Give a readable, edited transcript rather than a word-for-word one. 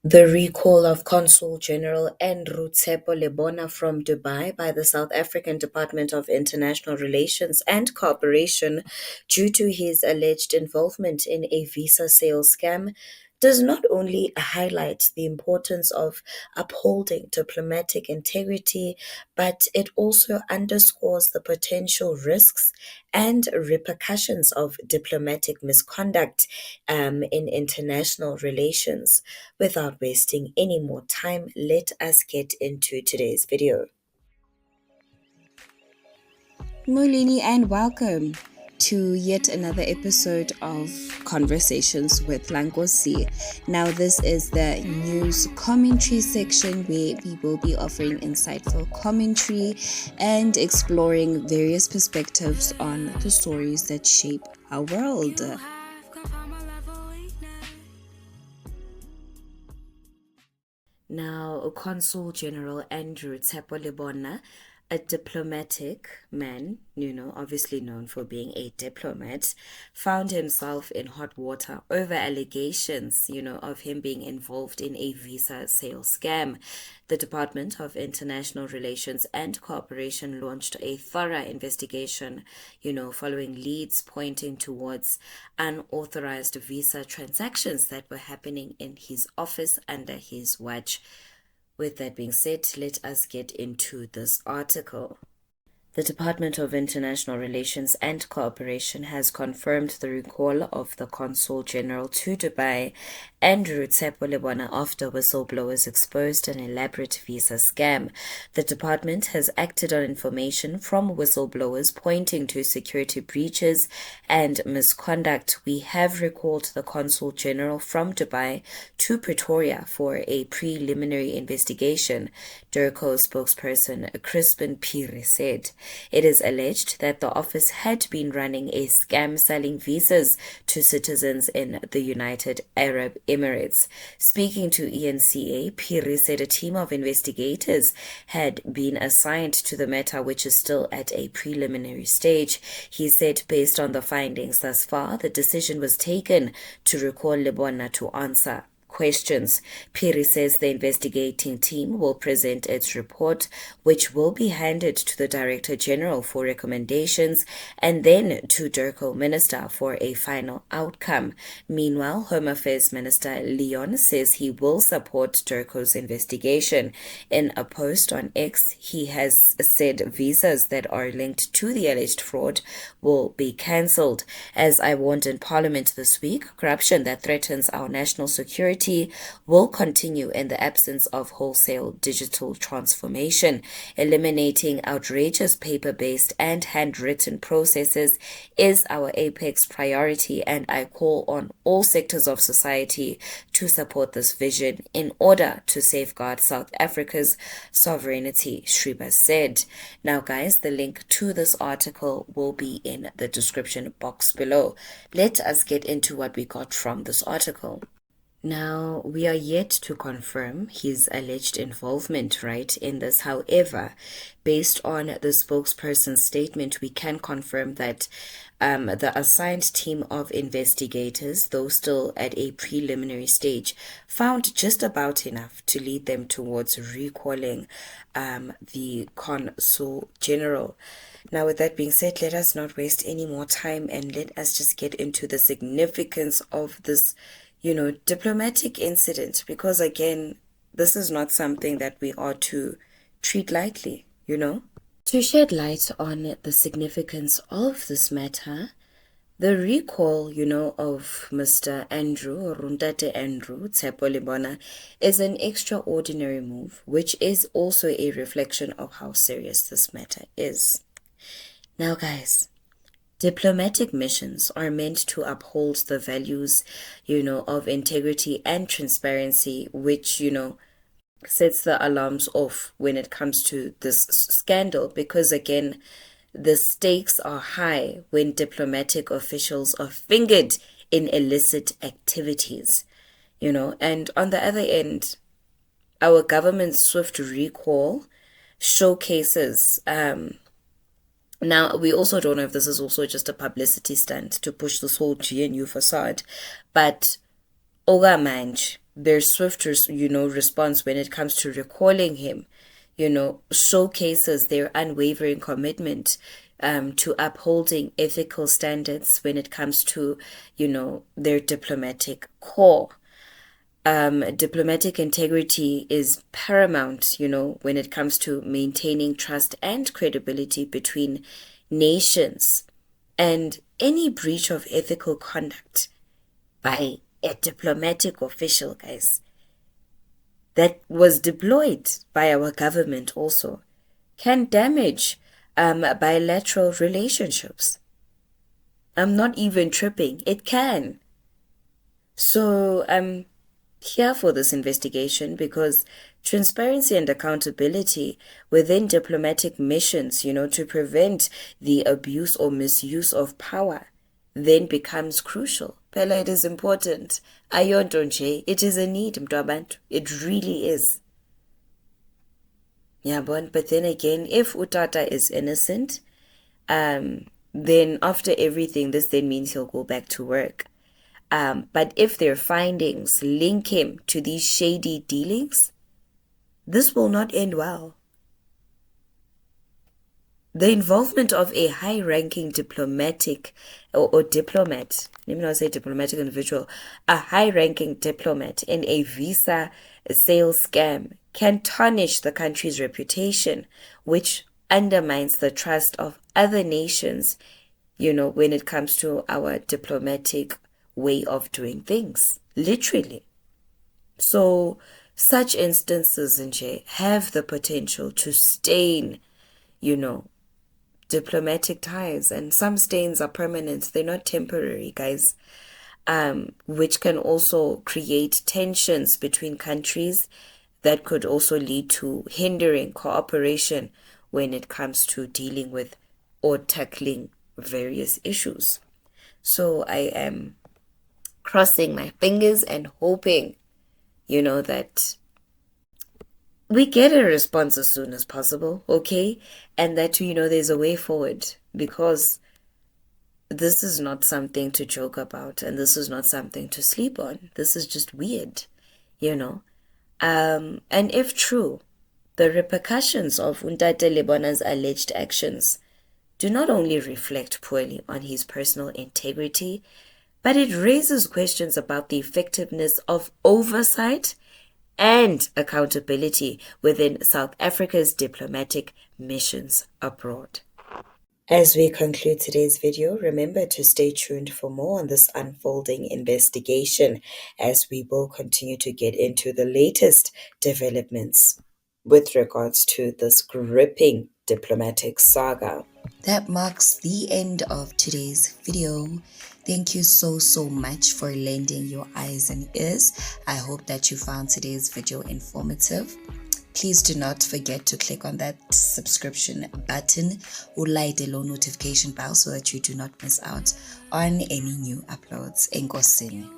The recall of Consul-General Tsepo Lebona from Dubai by the South African Department of International Relations and Cooperation due to his alleged involvement in a visa sales scam does not only highlight the importance of upholding diplomatic integrity, but it also underscores the potential risks and repercussions of diplomatic misconduct in international relations. Without wasting any more time, let us get into today's video. Molini, and welcome to yet another episode of Conversations with Nkosi. Now, this is the news commentary section where we will be offering insightful commentary and exploring various perspectives on the stories that shape our world. Now, Consul-General Tsepo Lebona, a diplomatic man, obviously known for being a diplomat, found himself in hot water over allegations, of him being involved in a visa sales scam. The Department of International Relations and Cooperation launched a thorough investigation, following leads pointing towards unauthorized visa transactions that were happening in his office under his watch. With that being said, let us get into this article. The Department of International Relations and Cooperation has confirmed the recall of the Consul-General to Dubai, Tsepo Lebona, after whistleblowers exposed an elaborate visa scam. The department has acted on information from whistleblowers pointing to security breaches and misconduct. We have recalled the Consul-General from Dubai to Pretoria for a preliminary investigation, DIRCO spokesperson Crispin Piri said. It is alleged that the office had been running a scam selling visas to citizens in the United Arab Emirates. Speaking to ENCA, Piri said a team of investigators had been assigned to the matter, which is still at a preliminary stage. He said based on the findings thus far, the decision was taken to recall Lebona to answer questions. Piri says the investigating team will present its report, which will be handed to the Director General for recommendations and then to DIRCO Minister for a final outcome. Meanwhile, Home Affairs Minister Leon says he will support DIRCO's investigation. In a post on X, he has said visas that are linked to the alleged fraud will be cancelled. As I warned in Parliament this week, corruption that threatens our national security will continue in the absence of wholesale digital transformation. Eliminating outrageous paper-based and handwritten processes is our apex priority, and I call on all sectors of society to support this vision in order to safeguard South Africa's sovereignty, Shriba said. Now, guys, the link to this article will be in the description box below. Let us get into what we got from this article. Now, we are yet to confirm his alleged involvement, right, in this. However, based on the spokesperson's statement, we can confirm that the assigned team of investigators, though still at a preliminary stage, found just about enough to lead them towards recalling the Consul General. Now, with that being said, let us not waste any more time and let us just get into the significance of this diplomatic incident, because again, this is not something that we are to treat lightly. To shed light on the significance of this matter, the recall, of Mr. Andrew, Runtate Andrew Tsepo Lebona, is an extraordinary move, which is also a reflection of how serious this matter is. Now, guys, diplomatic missions are meant to uphold the values, of integrity and transparency, which, sets the alarms off when it comes to this scandal. Because again, the stakes are high when diplomatic officials are fingered in illicit activities, and on the other end, our government's swift recall showcases now, we also don't know if this is also just a publicity stunt to push this whole GNU facade, but oga manje, their swift, response when it comes to recalling him, showcases their unwavering commitment to upholding ethical standards when it comes to, their diplomatic core. Diplomatic integrity is paramount, when it comes to maintaining trust and credibility between nations. And any breach of ethical conduct by a diplomatic official, guys, that was deployed by our government also, can damage bilateral relationships. I'm not even tripping. It can. So I'm here for this investigation because transparency and accountability within diplomatic missions, to prevent the abuse or misuse of power, then becomes crucial. Phela, it is important. Ayonto nje, it is a need, mntu. It really is. Yabon, but then again, if Utata is innocent, then after everything, this then means he'll go back to work. But if their findings link him to these shady dealings, this will not end well. The involvement of a high-ranking diplomatic or diplomat, let me not say diplomatic individual, a high-ranking diplomat in a visa sales scam can tarnish the country's reputation, which undermines the trust of other nations, when it comes to our diplomatic way of doing things, literally. So such instances, Nje, have the potential to stain, diplomatic ties, and some stains are permanent. They're not temporary, guys, which can also create tensions between countries that could also lead to hindering cooperation when it comes to dealing with or tackling various issues. So I am crossing my fingers and hoping, that we get a response as soon as possible, okay? And that, there's a way forward, because this is not something to joke about, and this is not something to sleep on. This is just weird, And if true, the repercussions of Ntate Lebona's alleged actions do not only reflect poorly on his personal integrity, but it raises questions about the effectiveness of oversight and accountability within South Africa's diplomatic missions abroad. As we conclude today's video, remember to stay tuned for more on this unfolding investigation, as we will continue to get into the latest developments with regards to this gripping diplomatic saga. That marks the end of today's video. Thank you so much for lending your eyes and ears. I hope that you found today's video informative. Please do not forget to click on that subscription button or light the notification bell so that you do not miss out on any new uploads. Nkosi.